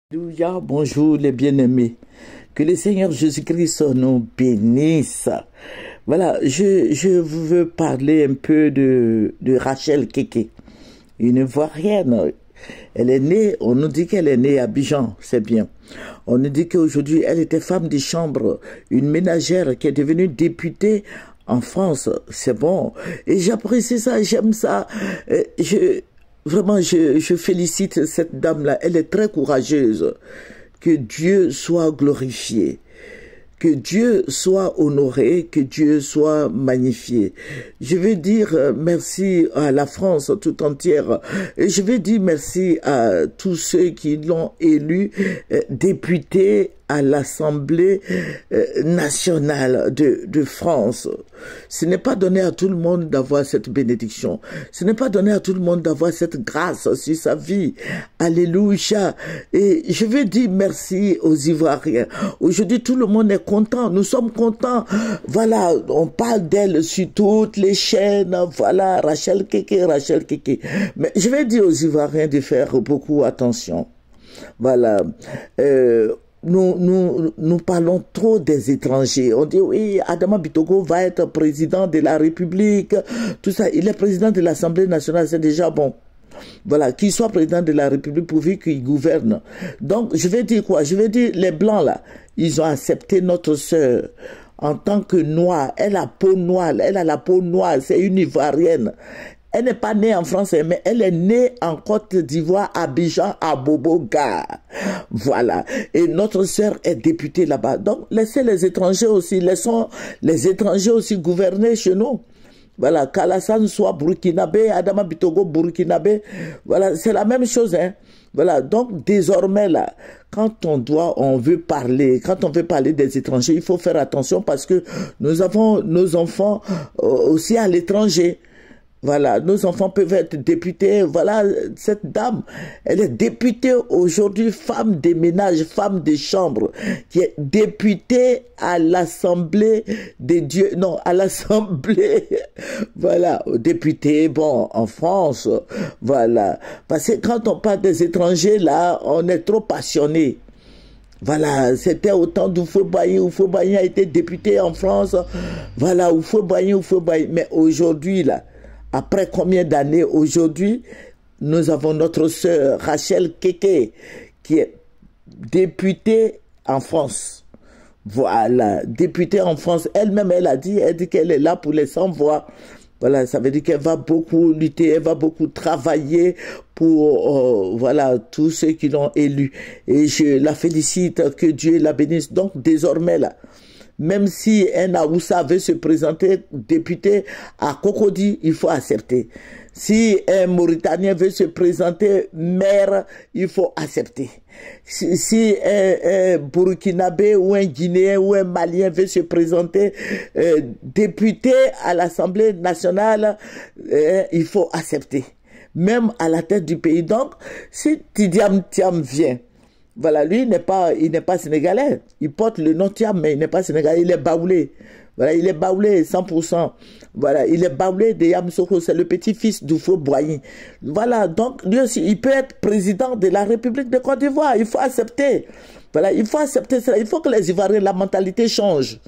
Alléluia, bonjour les bien-aimés. Que le Seigneur Jésus-Christ nous bénisse. Voilà, je veux parler un peu de Rachel Keke, une Ivoirienne. Elle est née, on nous dit qu'elle est née à Abidjan, c'est bien. On nous dit qu'aujourd'hui, elle était femme de chambre, une ménagère qui est devenue députée en France. C'est bon. Et j'apprécie ça, j'aime ça. Vraiment, je félicite cette dame-là. Elle est très courageuse. Que Dieu soit glorifié. Que Dieu soit honoré, que Dieu soit magnifié. Je veux dire merci à la France tout entière. Et je veux dire merci à tous ceux qui l'ont élu député à l'Assemblée nationale de France. Ce n'est pas donné à tout le monde d'avoir cette bénédiction. Ce n'est pas donné à tout le monde d'avoir cette grâce sur sa vie. Alléluia. Et je veux dire merci aux Ivoiriens. Aujourd'hui, tout le monde est content. Nous sommes contents. Voilà, on parle d'elle sur toutes les chaînes. Voilà, Rachel Keke, Rachel Keke. Mais je vais dire aux Ivoiriens de faire beaucoup attention. Voilà. Nous parlons trop des étrangers. On dit, oui, Adama Bitogo va être président de la République. Tout ça, il est président de l'Assemblée nationale, c'est déjà bon. Voilà, qu'il soit président de la République pourvu qu'il gouverne. Donc, je vais dire quoi? Je vais dire, les Blancs, là, ils ont accepté notre sœur en tant que noire. Elle a peau noire, elle a la peau noire, c'est une Ivoirienne. Elle n'est pas née en France, mais elle est née en Côte d'Ivoire, à Abidjan, à Boboga. Voilà. Et notre sœur est députée là-bas. Donc, laissez les étrangers aussi, laissons les étrangers aussi gouverner chez nous. Voilà, qu'Alassane soit burkinabé, Adama Bitogo burkinabé. Voilà, c'est la même chose, hein. Voilà, donc désormais là, quand on veut parler des étrangers, il faut faire attention parce que nous avons nos enfants aussi à l'étranger. Voilà, nos enfants peuvent être députés. Voilà, cette dame, elle est députée aujourd'hui, femme des ménages, femme des chambres, qui est députée à l'Assemblée des dieux, non, à l'Assemblée, voilà, députée, bon, en France, voilà. Parce que quand on parle des étrangers, là, on est trop passionné. Voilà, c'était au temps d'Oufoué-Boigny. Oufoué-Boigny a été député en France. Voilà, Oufoué-Boigny. Mais aujourd'hui, là, après combien d'années aujourd'hui, nous avons notre sœur Rachel Keke qui est députée en France. Voilà, députée en France. Elle-même, elle dit qu'elle est là pour les sans-voix. Voilà, ça veut dire qu'elle va beaucoup lutter, elle va beaucoup travailler pour voilà tous ceux qui l'ont élue. Et je la félicite, que Dieu la bénisse. Donc désormais là, même si un Aoussa veut se présenter député à Cocody, il faut accepter. Si un Mauritanien veut se présenter maire, il faut accepter. Si un Burkinabé ou un Guinéen ou un Malien veut se présenter député à l'Assemblée nationale, il faut accepter. Même à la tête du pays. Donc, si Tidiane Thiam vient, voilà, lui, il n'est pas sénégalais. Il porte le nom Thiam, mais il n'est pas sénégalais. Il est baoulé. Voilà, il est baoulé 100%. Voilà, il est baoulé de Yamoussoukro. C'est le petit-fils d'Oufoué-Boigny. Voilà, donc, lui aussi, il peut être président de la République de Côte d'Ivoire. Il faut accepter. Voilà, il faut accepter cela. Il faut que les Ivoiriens, la mentalité change.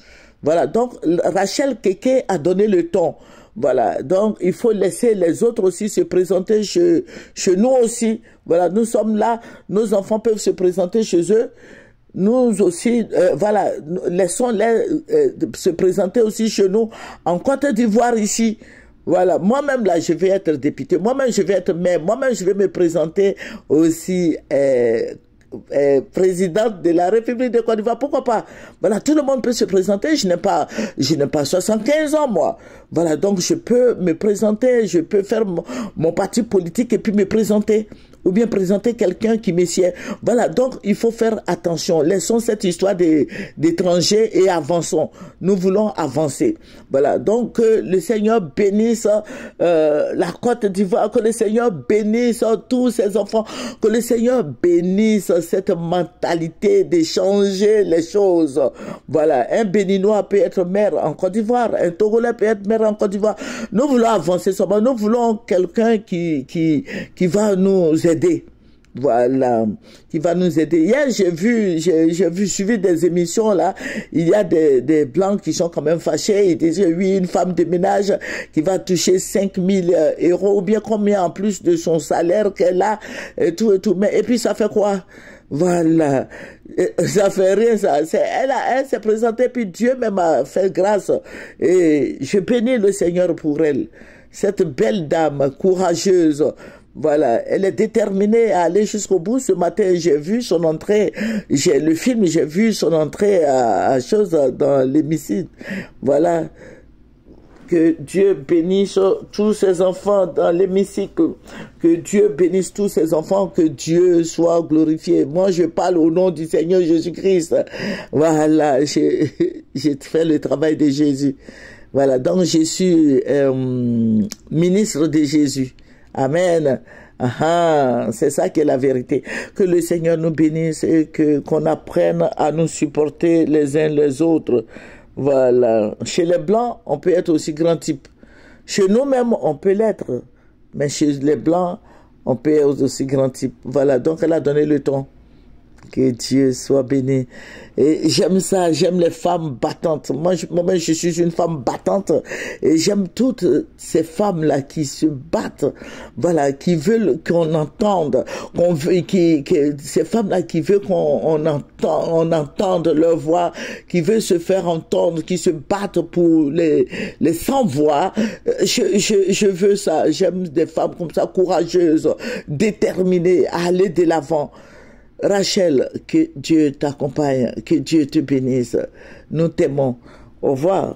Voilà, donc, Rachel Keke a donné le ton. Voilà, donc il faut laisser les autres aussi se présenter chez nous aussi. Voilà, nous sommes là, nos enfants peuvent se présenter chez eux. Nous aussi, voilà, laissons-les se présenter aussi chez nous, en Côte d'Ivoire ici. Voilà, moi-même là, je vais être député, moi-même je vais être maire, moi-même je vais me présenter aussi présidente de la République de Côte d'Ivoire, pourquoi pas? Voilà, tout le monde peut se présenter. Je n'ai pas 75 ans, moi. Voilà, donc je peux me présenter, je peux faire mon parti politique et puis me présenter. Ou bien présenter quelqu'un qui me sied. Voilà, donc il faut faire attention. Laissons cette histoire d'étrangers et avançons. Nous voulons avancer. Voilà, donc que le Seigneur bénisse la Côte d'Ivoire, que le Seigneur bénisse tous ses enfants, que le Seigneur bénisse cette mentalité de changer les choses. Voilà, un Béninois peut être maire en Côte d'Ivoire, un Togolais peut être maire en Côte d'Ivoire. Nous voulons avancer, nous voulons quelqu'un qui va nous aider. voilà, qui va nous aider. Hier, j'ai suivi des émissions là, il y a des blancs qui sont quand même fâchés, ils disent oui, une femme de ménage qui va toucher 5000 euros ou bien combien en plus de son salaire qu'elle a, et tout, mais et puis ça fait quoi? Voilà, ça fait rien ça, elle s'est présentée, puis Dieu même a fait grâce, et je bénis le Seigneur pour elle, cette belle dame courageuse. Voilà, elle est déterminée à aller jusqu'au bout. Ce matin, j'ai vu son entrée, j'ai vu son entrée à chose dans l'hémicycle. Voilà, que Dieu bénisse tous ses enfants dans l'hémicycle, que Dieu bénisse tous ses enfants, que Dieu soit glorifié. Moi, je parle au nom du Seigneur Jésus-Christ. Voilà, j'ai fait le travail de Jésus. Voilà, donc je suis ministre de Jésus. Amen. C'est ça qui est la vérité. Que le Seigneur nous bénisse et qu'on apprenne à nous supporter les uns les autres. Voilà. Chez les Blancs, on peut être aussi grand type. Chez nous-mêmes, on peut l'être. Mais chez les Blancs, on peut être aussi grand type. Voilà. Donc, elle a donné le ton. Que Dieu soit béni. Et j'aime ça, j'aime les femmes battantes. Moi-même, je suis une femme battante. Et j'aime toutes ces femmes-là qui se battent. Voilà, qui veulent qu'on entende. Ces femmes-là qui veulent qu'on entende leur voix, qui veulent se faire entendre, qui se battent pour les sans-voix. Je veux ça. J'aime des femmes comme ça, courageuses, déterminées à aller de l'avant. Rachel, que Dieu t'accompagne, que Dieu te bénisse. Nous t'aimons. Au revoir.